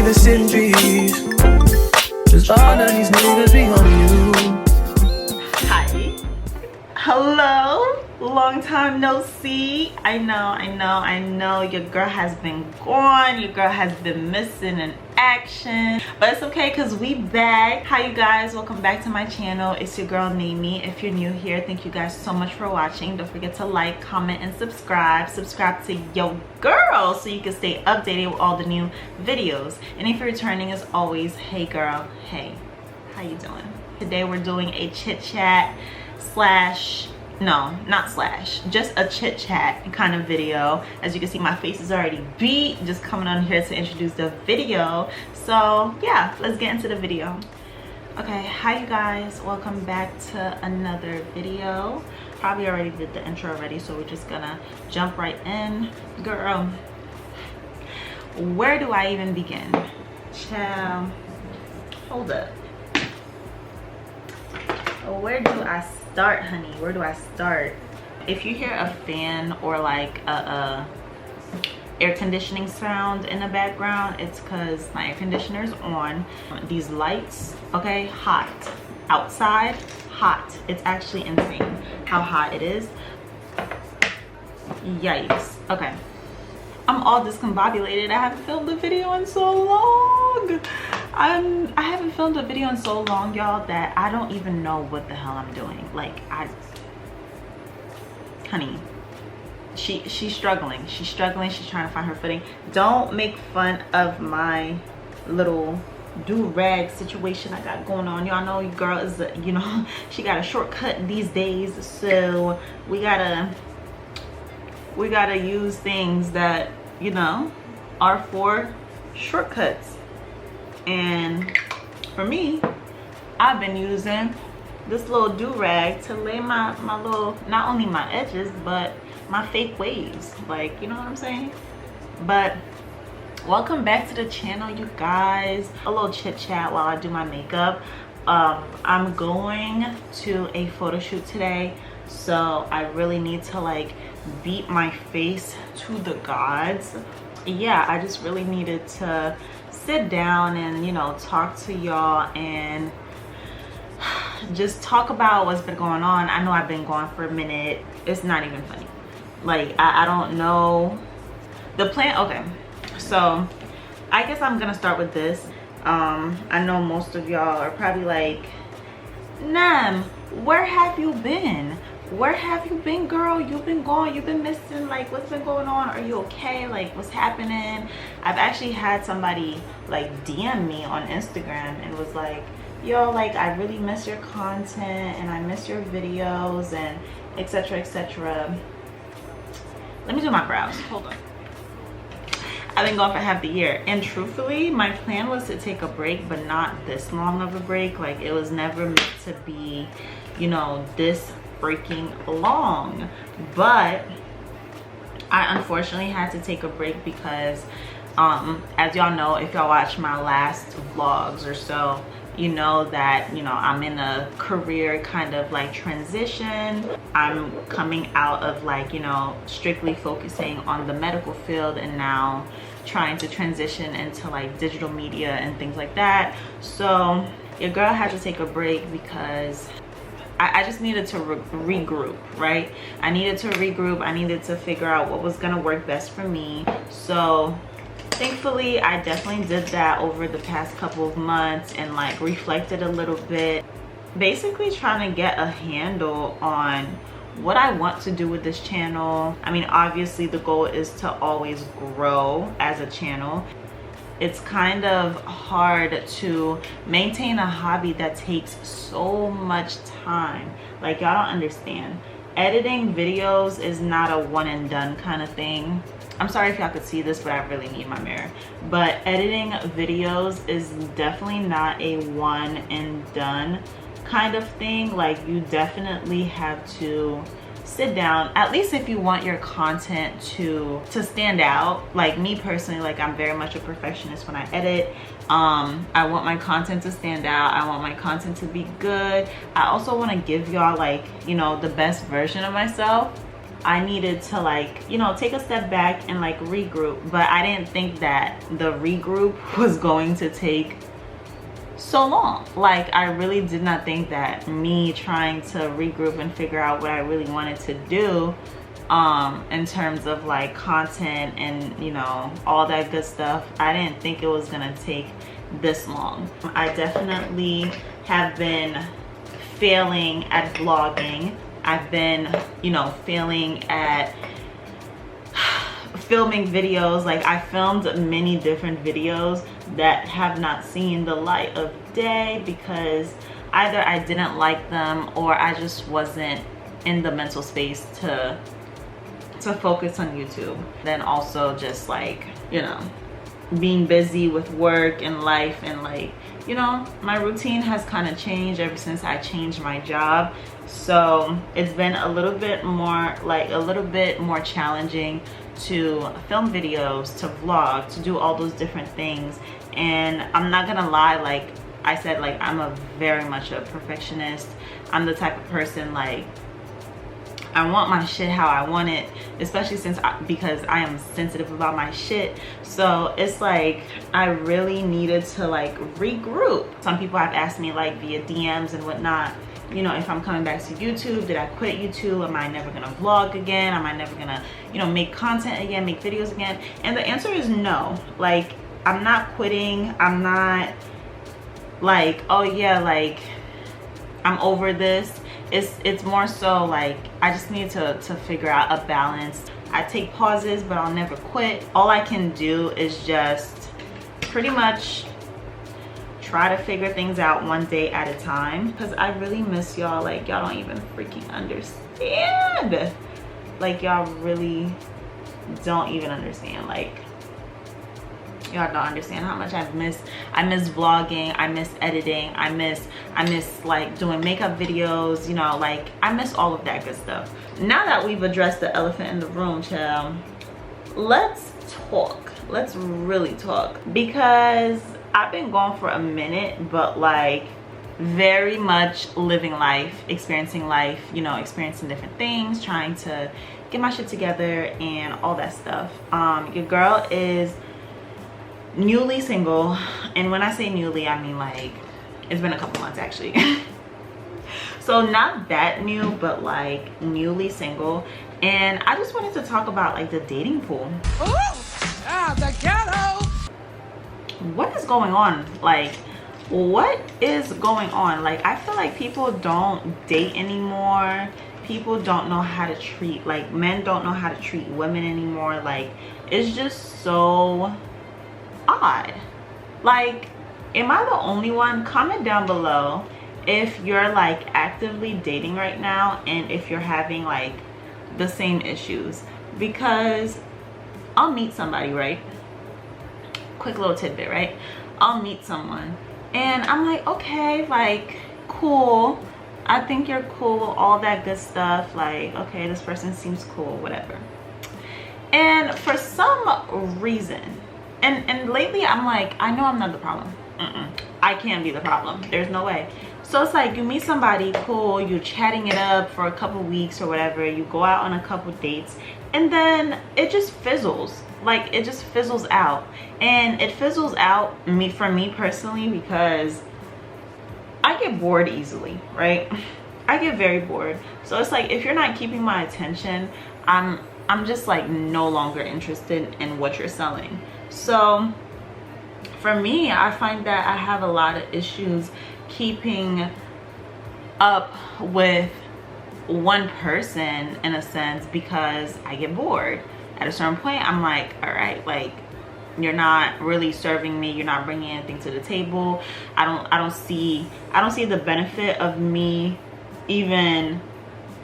innocent dreams. Cause all of these niggas be on you. Hi. Hello. Long time no see. I know your girl has been gone. Your girl has been missing in action, but it's okay because we back. Hi you guys, welcome back to my channel. It's your girl Némy. If you're new here, thank you guys so much for watching. Don't forget to like, comment, and subscribe to your girl so you can stay updated with all the new videos. And if you're returning, as always, hey girl, hey, how you doing? Today we're doing a chit chat slash, no, not slash, just a chit chat kind of video. As you can see, my face is already beat, just coming on here to introduce the video. So yeah, let's get into the video. Okay, hi you guys, welcome back to another video. Probably already did the intro already, so we're just gonna jump right in. Girl, where do I even begin? Child, hold up. Where do I start, honey? Where do I start? If you hear a fan or like a air conditioning sound in the background, it's because my air conditioner is on. These lights, okay, hot. Outside, hot. It's actually insane how hot it is. Yikes. Okay, I'm all discombobulated. I haven't filmed a video in so long. I haven't filmed a video in so long, y'all, that I don't even know what the hell I'm doing. Like, honey, she's struggling. She's struggling. She's trying to find her footing. Don't make fun of my little do-rag situation I got going on. Y'all know your girl is, you know, she got a shortcut these days. So we gotta use things that, you know, are for shortcuts. And for me, I've been using this little do-rag to lay my little, not only my edges, but my fake waves. Like, you know what I'm saying? But welcome back to the channel, you guys. A little chit chat while I do my makeup. I'm going to a photo shoot today, so I really need to like beat my face to the gods. Yeah, I just really needed to sit down and, you know, talk to y'all and just talk about what's been going on. I know I've been gone for a minute. It's not even funny. Like, I don't know the plan. Okay, so I guess I'm gonna start with this. I know most of y'all are probably like, Nem, where have you been? Where have you been, girl? You've been gone, you've been missing. Like, what's been going on? Are you okay? Like, what's happening? I've actually had somebody like DM me on Instagram and was like, yo, like, I really miss your content and I miss your videos and etc, etc. Let me do my brows. Hold on. I've been gone for half the year, and truthfully, my plan was to take a break, but not this long of a break. Like, it was never meant to be, you know, this freaking long. But I unfortunately had to take a break because as y'all know, if y'all watch my last vlogs or so, you know that, you know, I'm in a career kind of like transition. I'm coming out of like, you know, strictly focusing on the medical field and now trying to transition into like digital media and things like that. So your girl had to take a break because I just needed to regroup, right? I needed to regroup. I needed to figure out what was gonna work best for me. So thankfully, I definitely did that over the past couple of months and like reflected a little bit. Basically trying to get a handle on what I want to do with this channel. I mean, obviously the goal is to always grow as a channel. It's kind of hard to maintain a hobby that takes so much time. Like, y'all don't understand. Editing videos is not a one and done kind of thing. I'm sorry if y'all could see this, but I really need my mirror. But editing videos is definitely not a one and done kind of thing. Like, you definitely have to sit down, at least if you want your content to stand out. Like me personally, like, I'm very much a perfectionist when I edit. I want my content to stand out. I want my content to be good. I also want to give y'all, like, you know, the best version of myself. I needed to like, you know, take a step back and like regroup. But I didn't think that the regroup was going to take so long. Like, I really did not think that me trying to regroup and figure out what I really wanted to do in terms of like content and, you know, all that good stuff, I didn't think it was gonna take this long. I definitely have been failing at vlogging. I've been, you know, failing at filming videos. Like, I filmed many different videos that have not seen the light of day because either I didn't like them or I just wasn't in the mental space to focus on YouTube. Then also just like, you know, being busy with work and life, and like, you know, my routine has kind of changed ever since I changed my job. So it's been a little bit more challenging to film videos, to vlog, to do all those different things. And I'm not gonna lie, like I said, like I'm very much a perfectionist. I'm the type of person, like, I want my shit how I want it, especially because I am sensitive about my shit. So it's like I really needed to like regroup. Some people have asked me like via DMs and whatnot, you know, if I'm coming back to YouTube. Did I quit YouTube? Am I never gonna vlog again? Am I never gonna, you know, make content again, make videos again? And the answer is no. Like, I'm not quitting. I'm not like, oh yeah, like I'm over this. It's more so like I just need to figure out a balance. I take pauses, but I'll never quit. All I can do is just pretty much try to figure things out one day at a time, because I really miss y'all. Like, y'all don't even freaking understand. Like, y'all really don't even understand. Like, y'all don't understand how much I miss vlogging, I miss editing, I miss like doing makeup videos, you know, like I miss all of that good stuff. Now that we've addressed the elephant in the room, child, let's talk. Let's really talk, because I've been gone for a minute, but like very much living life, experiencing life, you know, experiencing different things, trying to get my shit together and all that stuff. Your girl is newly single, and when I say newly, I mean like it's been a couple months actually. So not that new, but like newly single. And I just wanted to talk about like the dating pool. The ghetto. What is going on? Like, what is going on? Like, I feel like people don't date anymore. People don't know how to treat, like, men don't know how to treat women anymore. Like, it's just so odd. Like, am I the only one? Comment down below if you're like actively dating right now and if you're having like the same issues, because I'll meet somebody, right? Quick little tidbit, right? I'll meet someone and I'm like, okay, like cool, I think you're cool, all that good stuff, like okay, this person seems cool, whatever. And for some reason, and lately I'm like, I know I'm not the problem. I can't be the problem, there's no way. So it's like you meet somebody cool, you're chatting it up for a couple weeks or whatever, you go out on a couple dates, and then it just fizzles. Like, it just fizzles out. And it fizzles out for me personally because I get bored easily, right? I get very bored. So it's like if you're not keeping my attention, I'm just like no longer interested in what you're selling. So for me, I find that I have a lot of issues keeping up with one person in a sense, because I get bored. At a certain point, I'm like, all right, like you're not really serving me, you're not bringing anything to the table. I don't see the benefit of me even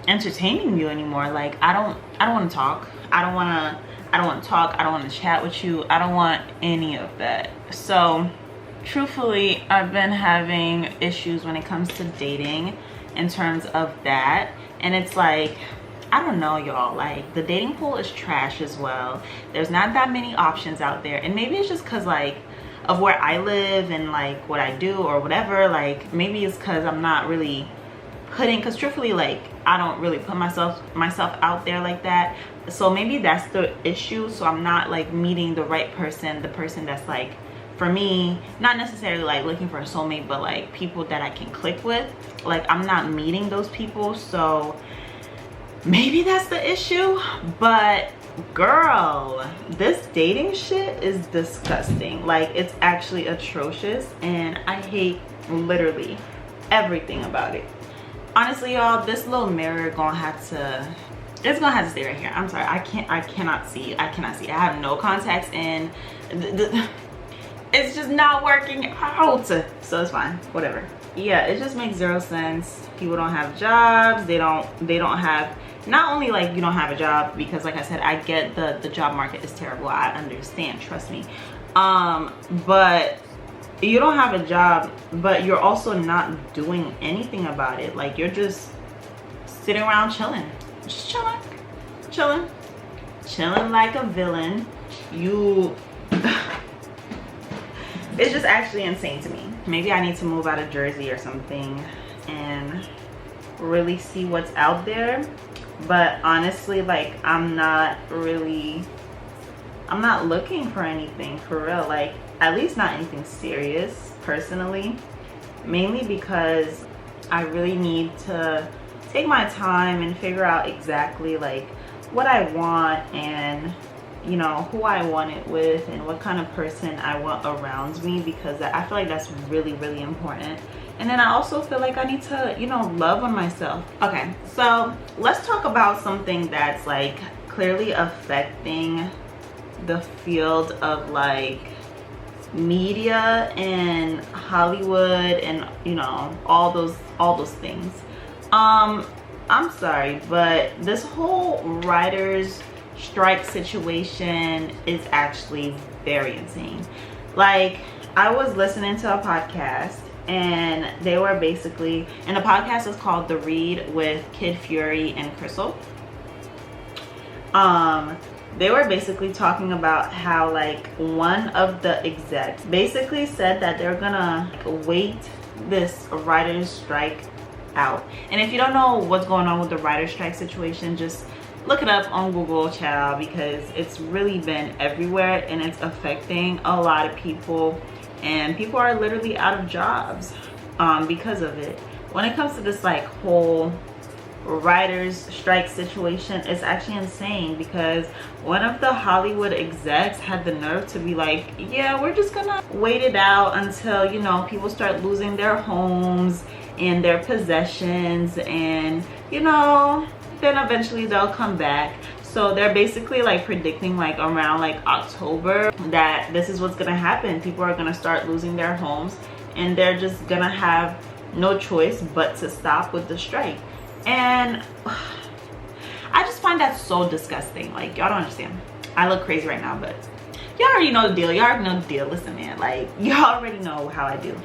entertaining you anymore. Like I don't want to talk. I don't want to talk. I don't want to chat with you. I don't want any of that. So truthfully, I've been having issues when it comes to dating in terms of that. And it's like, I don't know, y'all, like the dating pool is trash as well. There's not that many options out there. And maybe it's just because like of where I live and like what I do or whatever. Like maybe it's because I'm not really putting, because truthfully, like, I don't really put myself out there like that. So maybe that's the issue. So I'm not like meeting the right person, the person that's like, for me, not necessarily like looking for a soulmate, but like people that I can click with. Like, I'm not meeting those people. So maybe that's the issue. But girl, this dating shit is disgusting. Like, it's actually atrocious, and I hate literally everything about it. Honestly, y'all, this little mirror it's gonna have to stay right here. I'm sorry, I cannot see. I have no contacts in. It's just not working out. So it's fine, whatever. Yeah, it just makes zero sense. People don't have jobs. They don't have, not only like you don't have a job, because like I said, I get the job market is terrible. I understand, trust me. But you don't have a job, but you're also not doing anything about it. Like, you're just sitting around chilling, just chilling like a villain. It's just actually insane to me. Maybe I need to move out of Jersey or something and really see what's out there. But honestly, like, I'm not looking for anything for real, like, at least not anything serious personally, mainly because I really need to take my time and figure out exactly like what I want, and you know, who I want it with, and what kind of person I want around me, because I feel like that's really, really important. And then I also feel like I need to, you know, love on myself. Okay, so let's talk about something that's like clearly affecting the field of like media and Hollywood and, you know, all those things. I'm sorry, but this whole writers strike situation is actually very insane. Like, I was listening to a podcast, and they were basically, and the podcast is called The Read with Kid Fury and Crystal. They were basically talking about how like one of the execs basically said that they're gonna wait this writer's strike out. And if you don't know what's going on with the writer's strike situation, just look it up on Google, child, because it's really been everywhere and it's affecting a lot of people, and people are literally out of jobs because of it. When it comes to this like whole writers strike situation, it's actually insane, because one of the Hollywood execs had the nerve to be like, yeah, we're just gonna wait it out until, you know, people start losing their homes and their possessions, and you know, then eventually they'll come back. So they're basically like predicting like around like October that this is what's gonna happen. People are gonna start losing their homes, and they're just gonna have no choice but to stop with the strike. And I just find that so disgusting. Like, y'all don't understand. I look crazy right now, but y'all already know the deal. Y'all already know the deal. Listen, man, like, y'all already know how I do.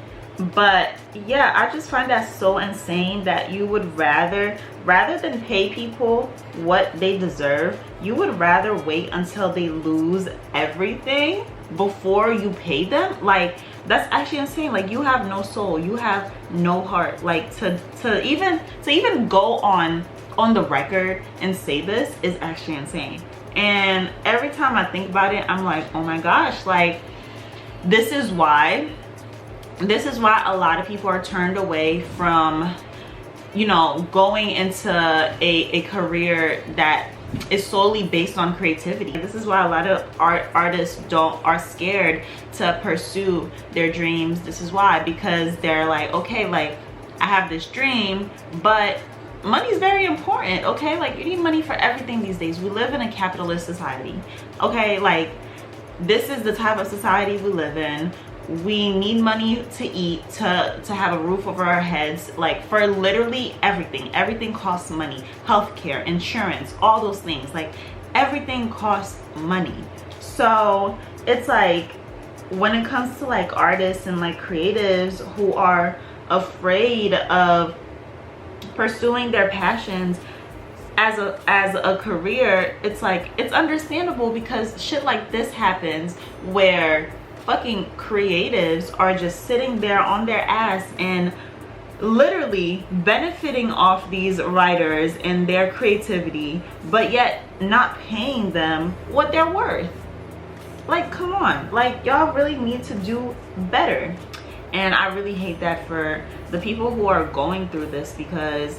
But yeah, I just find that so insane that you would rather than pay people what they deserve, you would rather wait until they lose everything before you pay them. Like, that's actually insane. Like, you have no soul, you have no heart. Like, to even go on the record and say this is actually insane. And every time I think about it, I'm like, oh my gosh, like, this is why a lot of people are turned away from, you know, going into a career that is solely based on creativity. This is why a lot of artists are scared to pursue their dreams. This is why, because they're like, okay, like, I have this dream, but money is very important, okay? Like, you need money for everything these days. We live in a capitalist society, okay? Like, this is the type of society we live in. We need money to eat, to have a roof over our heads, like, for literally everything costs money. Healthcare, insurance, all those things, like, everything costs money. So it's like, when it comes to like artists and like creatives who are afraid of pursuing their passions as a career, it's like, it's understandable, because shit like this happens where fucking creatives are just sitting there on their ass and literally benefiting off these writers and their creativity, but yet not paying them what they're worth. Like, come on, like, y'all really need to do better. And I really hate that for the people who are going through this, because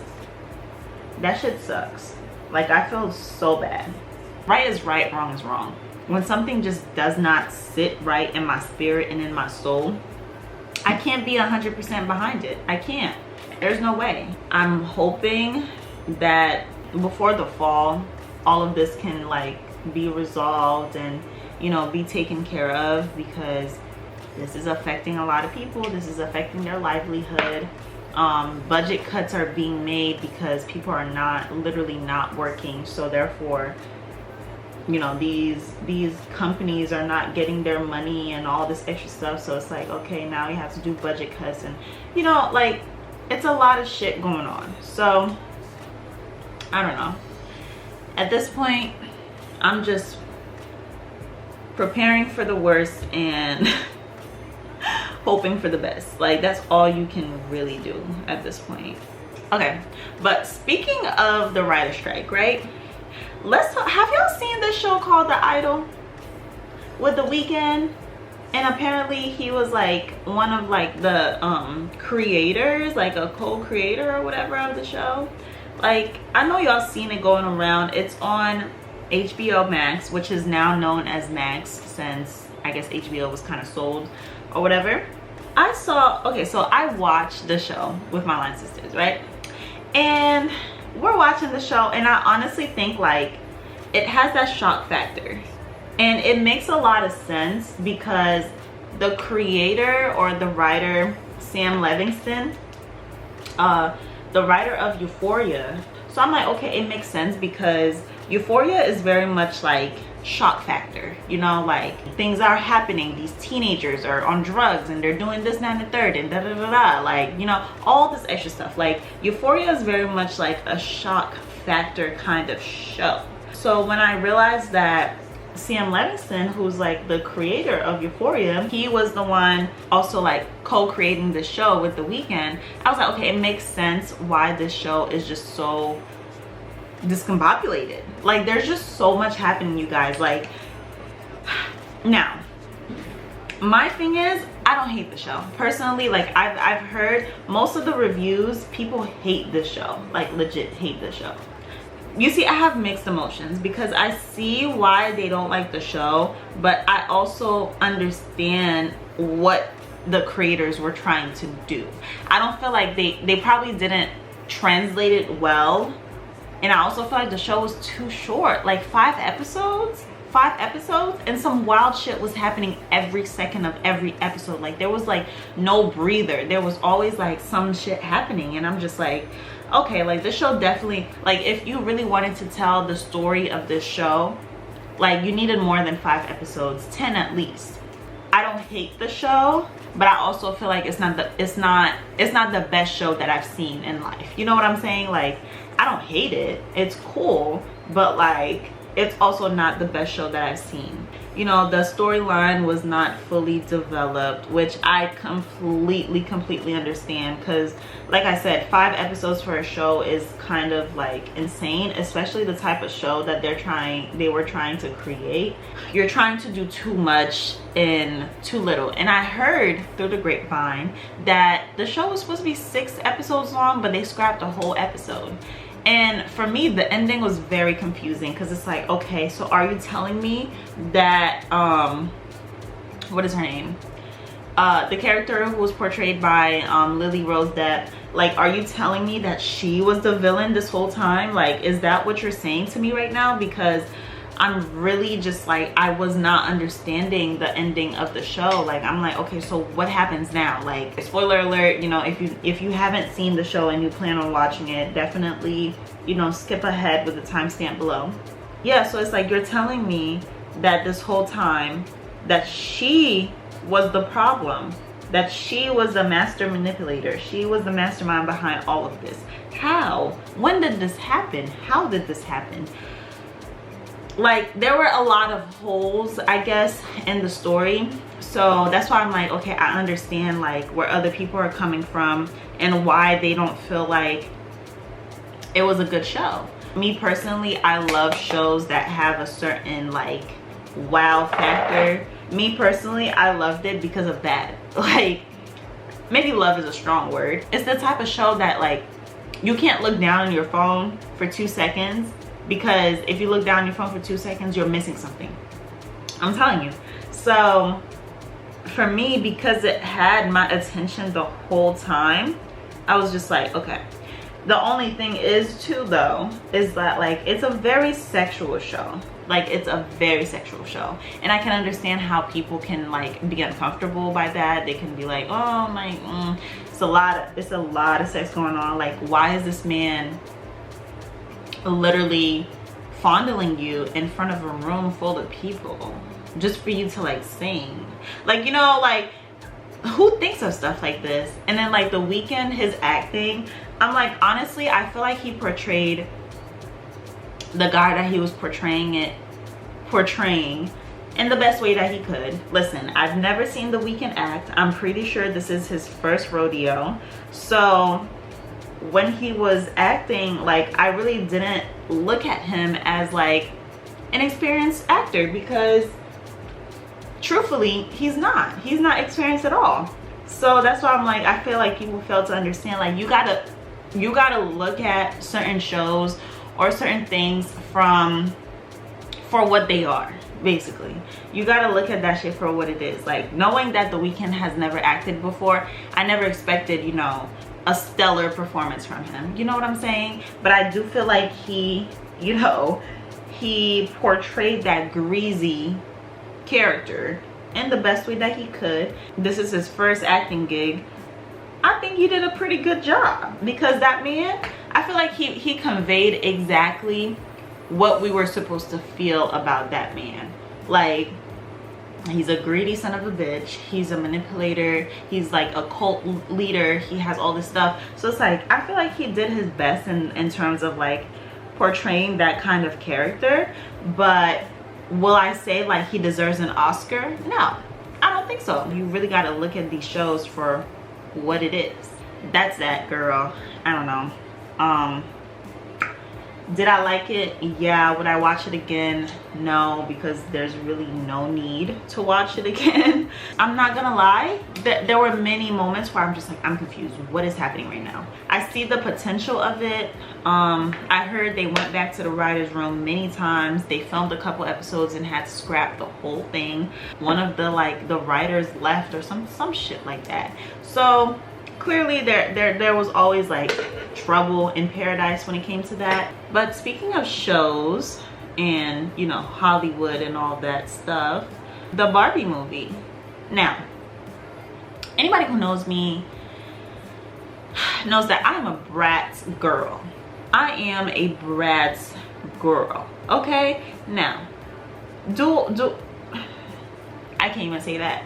that shit sucks. Like, I feel so bad. Right is right, wrong is wrong. When something just does not sit right in my spirit and in my soul, I can't be 100% behind it. I can't. There's no way. I'm hoping that before the fall, all of this can like be resolved and, you know, be taken care of, because this is affecting a lot of people. This is affecting their livelihood. Budget cuts are being made because people are literally not working. So therefore, you know, these companies are not getting their money and all this extra stuff. So it's like, okay, now you have to do budget cuts, and, you know, like, it's a lot of shit going on. So I don't know. At this point, I'm just preparing for the worst and hoping for the best. Like, that's all you can really do at this point. Okay, but speaking of the writer strike, right? Let's talk. Have y'all seen this show called The Idol with The Weeknd? And apparently he was like one of like the creators, like a co-creator or whatever of the show. Like, I know y'all seen it going around. It's on HBO Max, which is now known as Max, since I guess HBO was kind of sold or whatever. So I watched the show with my line sisters, right? And we're watching the show, and I honestly think like it has that shock factor, and it makes a lot of sense because the creator or the writer, Sam Levinson, the writer of Euphoria. So I'm like, okay, it makes sense because Euphoria is very much like shock factor, you know, like things are happening, these teenagers are on drugs and they're doing this, that, and the third, and da da da da, like, you know, all this extra stuff. Like, Euphoria is very much like a shock factor kind of show. So when I realized that Sam Levinson, who's like the creator of Euphoria, he was the one also like co-creating the show with The Weeknd, I was like, okay, it makes sense why this show is just so discombobulated. Like, there's just so much happening, you guys. Like, now my thing is, I don't hate the show personally. Like, I've heard most of the reviews, people hate this show, like legit hate the show. You see, I have mixed emotions because I see why they don't like the show, but I also understand what the creators were trying to do. I don't feel like they probably didn't translate it well. And I also feel like the show was too short, like 5 episodes, and some wild shit was happening every second of every episode. Like, there was like no breather. There was always like some shit happening, and I'm just like, okay, like this show definitely, like, if you really wanted to tell the story of this show, like, you needed more than 5 episodes, 10 at least. I don't hate the show, but I also feel like it's not the best show that I've seen in life. You know what I'm saying? Like, I don't hate it, it's cool, but like, it's also not the best show that I've seen. You know, the storyline was not fully developed, which I completely understand, because like I said, 5 episodes for a show is kind of like insane, especially the type of show that they were trying to create. You're trying to do too much in too little. And I heard through the grapevine that the show was supposed to be 6 episodes long, but they scrapped a whole episode. And for me, the ending was very confusing, because it's like, okay, so are you telling me that what is her name, the character who was portrayed by Lily Rose Depp, like, are you telling me that she was the villain this whole time? Like, is that what you're saying to me right now? Because I'm really just like, I was not understanding the ending of the show. Like, I'm like, okay, so what happens now? Like, spoiler alert, you know, if you haven't seen the show and you plan on watching it, definitely, you know, skip ahead with the timestamp below. Yeah, so it's like, you're telling me that this whole time that she was the problem, that she was the master manipulator, she was the mastermind behind all of this. How? When did this happen? How did this happen? Like, there were a lot of holes, I guess, in the story. So that's why I'm like, okay, I understand like where other people are coming from and why they don't feel like it was a good show. Me personally, I love shows that have a certain like wow factor. Me personally, I loved it because of that. Like, maybe love is a strong word. It's the type of show that like you can't look down on your phone for 2 seconds, because if you look down on your phone for 2 seconds, you're missing something. I'm telling you. So for me, because it had my attention the whole time, I was just like, okay. The only thing is too though, is that like it's a very sexual show. Like it's a very sexual show, and I can understand how people can like be uncomfortable by that. They can be like, oh my, it's a lot of sex going on. Like, why is this man literally fondling you in front of a room full of people just for you to like sing? Like, you know, like who thinks of stuff like this? And then like The Weeknd, his acting, I'm like, honestly, I feel like he portrayed the guy that he was portraying in the best way that he could. Listen, I've never seen The Weeknd act. I'm pretty sure this is his first rodeo. So when he was acting, like I really didn't look at him as like an experienced actor, because truthfully, he's not experienced at all. So that's why I'm like, I feel like people fail to understand, like you gotta look at certain shows or certain things for what they are. Basically, you gotta look at that shit for what it is. Like, knowing that The Weeknd has never acted before, I never expected, you know, a stellar performance from him. You know what I'm saying? But I do feel like he, you know, he portrayed that greasy character in the best way that he could. This is his first acting gig. I think he did a pretty good job, because that man, I feel like he conveyed exactly what we were supposed to feel about that man. Like, he's a greedy son of a bitch, he's a manipulator, he's like a cult leader, he has all this stuff. So it's like, I feel like he did his best in terms of like portraying that kind of character. But will I say like he deserves an Oscar? No, I don't think so. You really got to look at these shows for what it is. That's that, girl. I don't know. Did I like it? Yeah. Would I watch it again? No, because there's really no need to watch it again. I'm not gonna lie, there were many moments where I'm just like, I'm confused. What is happening right now? I see the potential of it. I heard they went back to the writer's room many times. They filmed a couple episodes and had to scrap the whole thing. One of the writers left or some shit like that. So clearly there was always like trouble in paradise when it came to that. But speaking of shows and, you know, Hollywood and all that stuff, the Barbie movie. Now, anybody who knows me knows that I'm a Bratz girl. I am a Bratz girl. Okay? Now, I can't even say that.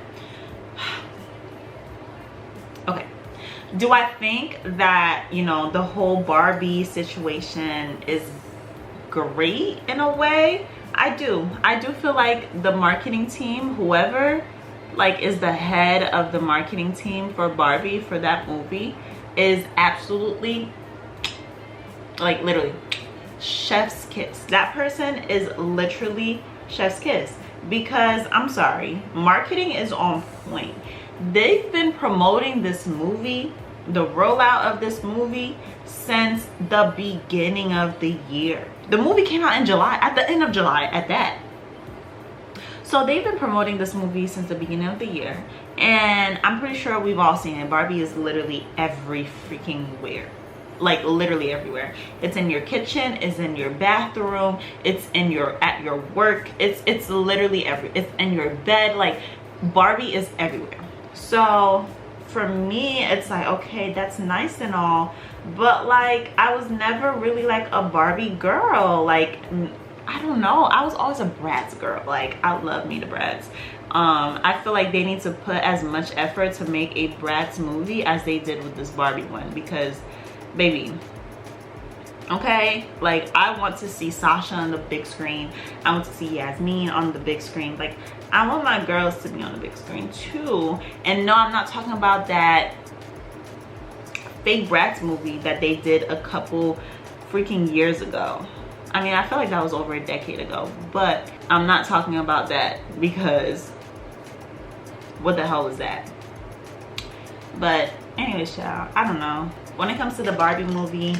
Okay. Do I think that, you know, the whole Barbie situation is great in a way? I do feel like the marketing team, whoever like is the head of the marketing team for Barbie, for that movie, is absolutely, like, literally chef's kiss. That person is literally chef's kiss, because I'm sorry, marketing is on point. They've been promoting this movie, the rollout of this movie, since the beginning of the year. The movie came out in July, at the end of July at that. So they've been promoting this movie since the beginning of the year, and I'm pretty sure we've all seen it. Barbie is literally every freaking where. Like literally everywhere. It's in your kitchen, it's in your bathroom, it's in at your work, it's literally it's in your bed. Like, Barbie is everywhere. So for me, it's like, okay, that's nice and all, but like, I was never really like a Barbie girl. Like, I don't know, I was always a Bratz girl. Like, I love me the Bratz. I feel like they need to put as much effort to make a Bratz movie as they did with this Barbie one, because baby, Okay, like I want to see Sasha on the big screen. I want to see Yasmin on the big screen. Like I want my girls to be on the big screen too. And no, I'm not talking about that fake Bratz movie that they did a couple freaking years ago. I mean, I feel like that was over a decade ago, but I'm not talking about that because what the hell is that? But anyways, child, I don't know. When it comes to the Barbie movie,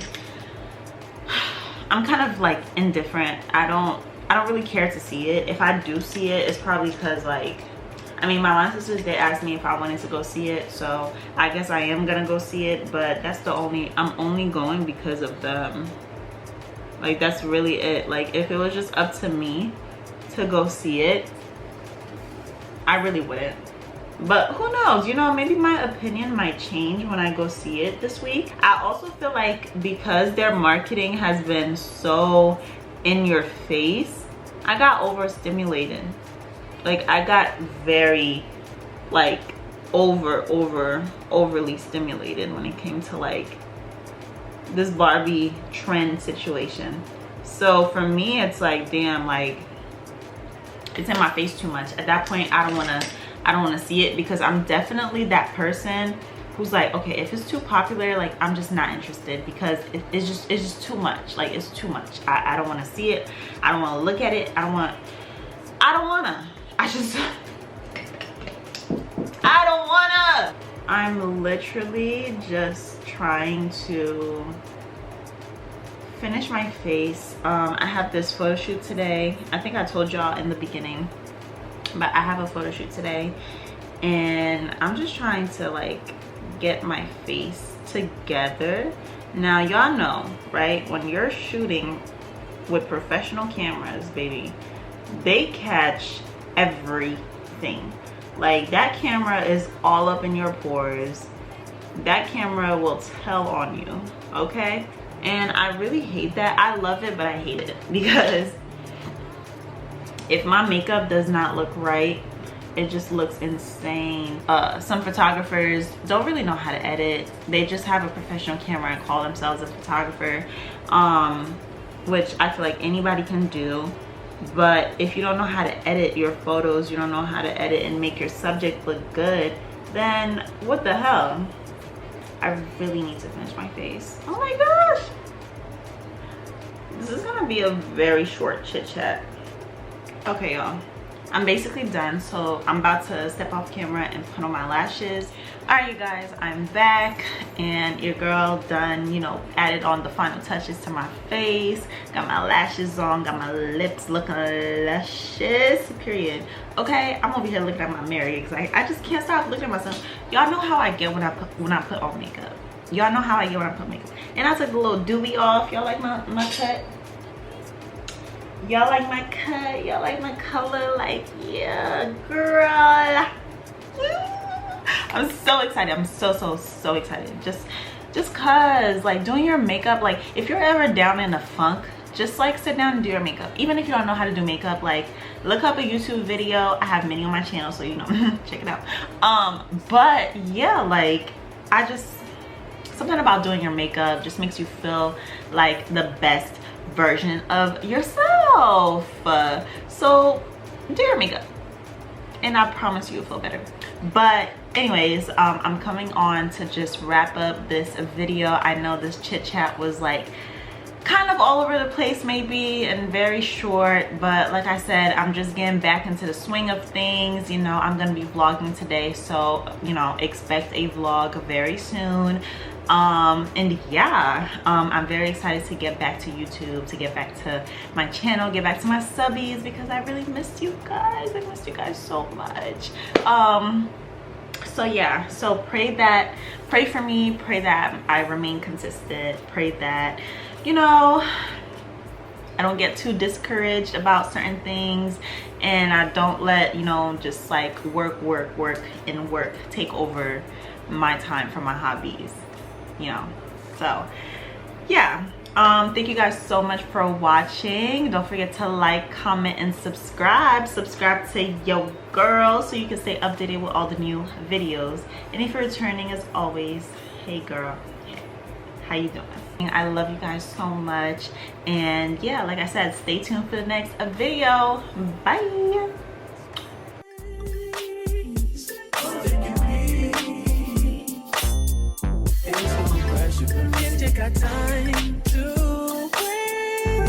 I'm kind of like indifferent. I don't really care to see it. If I do see it, it's probably because like, I mean, my line sisters, they asked me if I wanted to go see it, so I guess I am gonna go see it, but that's the only, I'm only going because of them. Like that's really it. Like if it was just up to me to go see it, I really wouldn't. But who knows, you know, maybe my opinion might change when I go see it this week. I also feel like because their marketing has been so in your face, I got overstimulated. Like I got very like overly stimulated when it came to like this Barbie trend situation. So for me, it's like, damn, like it's in my face too much. At that point, I don't want to see it, because I'm definitely that person who's like, okay, if it's too popular, like I'm just not interested, because it's just too much. Like it's too much. I don't want to see it. I don't want to look at it. I don't want to. I'm literally just trying to finish my face. I have this photo shoot today. I think I told y'all in the beginning, but I have a photo shoot today, and I'm just trying to like get my face together. Now y'all know, right, when you're shooting with professional cameras, baby, they catch everything. Like that camera is all up in your pores. That camera will tell on you, okay? And I really hate that. I love it, but I hate it, because if my makeup does not look right, it just looks insane. Some photographers don't really know how to edit. They just have a professional camera and call themselves a photographer, which I feel like anybody can do. But if you don't know how to edit your photos, you don't know how to edit and make your subject look good, then what the hell? I really need to finish my face. Oh my gosh! This is gonna be a very short chit chat. Okay, y'all, I'm basically done, so I'm about to step off camera and put on my lashes. All right, you guys, I'm back, and your girl done, you know, added on the final touches to my face. Got my lashes on, got my lips looking luscious, period. Okay, I'm over here looking at my mirror because I just can't stop looking at myself. Y'all know how I get when I put on makeup. Y'all know how I get when I put makeup. And I took a little doobie off. Y'all like my cut? Y'all like my cut? Y'all like my color? Like, yeah, girl. I'm so excited. I'm so excited. Just cause like doing your makeup, like if you're ever down in a funk, just like sit down and do your makeup. Even if you don't know how to do makeup, like look up a YouTube video. I have many on my channel, so you know, check it out. But yeah, like something about doing your makeup just makes you feel like the best version of yourself. So do your makeup, and I promise you'll feel better. But anyways, I'm coming on to just wrap up this video. I know this chit chat was like kind of all over the place maybe and very short, but like I said, I'm just getting back into the swing of things. You know, I'm gonna be vlogging today, so you know, expect a vlog very soon. And yeah, I'm very excited to get back to YouTube, to get back to my channel, get back to my subbies, because I really missed you guys. I missed you guys so much. So yeah, so pray for me, pray that I remain consistent, pray that, you know, I don't get too discouraged about certain things, and I don't let, you know, just like work take over my time for my hobbies, you know. So yeah, thank you guys so much for watching. Don't forget to like, comment, and subscribe to your girl so you can stay updated with all the new videos. And if you're returning, as always, hey girl, how you doing? I love you guys so much. And yeah, like I said, stay tuned for the next video. Bye. Take our time.